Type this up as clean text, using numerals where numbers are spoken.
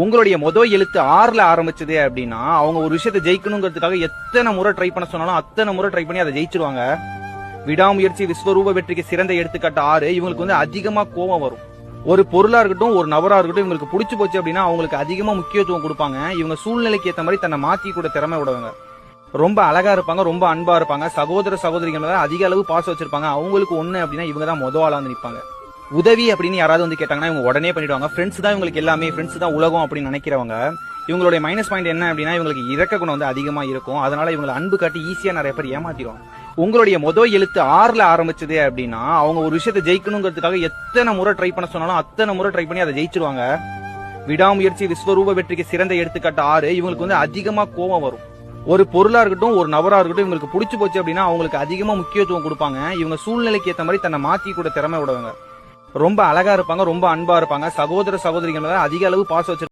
உங்களுடைய முதல் எழுத்து ஆறுல ஆரம்பிச்சது அப்படின்னா அவங்க ஒரு விஷயத்தை ஜெயிக்கணுங்கிறதுக்காக எத்தனை முறை ட்ரை பண்ண சொன்னாலும் அத்தனை முறை ட்ரை பண்ணி அதை ஜெயிச்சிருவாங்க. விடாமுயற்சி விஸ்வரூப வெற்றிக்கு சிறந்த எடுத்துக்காட்டு 6. இவங்களுக்கு அதிகமா கோபம் வரும். ஒரு பொருளா இருக்கட்டும் ஒரு நபரா இருக்கட்டும் இவங்களுக்கு பிடிச்சு போச்சு அப்படின்னா அவங்களுக்கு அதிகமா முக்கியத்துவம் கொடுப்பாங்க. இவங்க சூழ்நிலைக்கு ஏற்ற மாதிரி தன்னை மாத்தி கூட திறமை விடுவாங்க. ரொம்ப அழகா இருப்பாங்க, ரொம்ப அன்பா இருப்பாங்க. சகோதர சகோதரிகள் மேல அதிக அளவு பாசம் வச்சிருப்பாங்க. அவங்களுக்கு ஒண்ணு அப்படின்னா இவங்க தான் முதல் ஆளா நிற்பாங்க. உதவி அப்படின்னு யாராவது கேட்டாங்கன்னா இவங்க உடனே பண்ணிடுவாங்க. ஃப்ரெண்ட்ஸ் தான் இவங்களுக்கு எல்லாமே, ஃப்ரெண்ட்ஸ் தான் உலகம் அப்படின்னு நினைக்கிறவங்க. இவங்களுடைய மைனஸ் பாயிண்ட் என்ன அப்படின்னா இவங்களுக்கு இறக்க குணம் அதிகமா இருக்கும். அதனால இவங்களை அன்பு காட்டி ஈஸியா நிறைய பேர் ஏமாத்திடுவாங்க. உங்களுடைய முதல் எழுத்து ஆறுல ஆரம்பிச்சது அப்படின்னா அவங்க ஒரு விஷயத்தை ஜெயிக்கணுங்கிறதுக்காக எத்தனை முறை ட்ரை பண்ண சொன்னாலும் அத்தனை முறை ட்ரை பண்ணி அதை ஜெயிச்சிருவாங்க. விடாமுயற்சி விஸ்வரூப வெற்றிக்கு சிறந்த எடுத்துக்காட்டு 6. இவங்களுக்கு அதிகமா கோபம் வரும். ஒரு பொருளா இருக்கட்டும் ஒரு நபரா இருக்கட்டும் இவங்களுக்கு பிடிச்சு போச்சு அப்படின்னா அவங்களுக்கு அதிகமா முக்கியத்துவம் கொடுப்பாங்க. இவங்க சூழ்நிலைக்கு ஏற்ற மாதிரி தன்னை மாத்தி கூட திறமை விடுவாங்க. ரொம்ப அழகா இருப்பாங்க, ரொம்ப அன்பா இருப்பாங்க. சகோதர சகோதரிகள் மேல அதிக அளவு பாசம் வச்சிருப்பாங்க.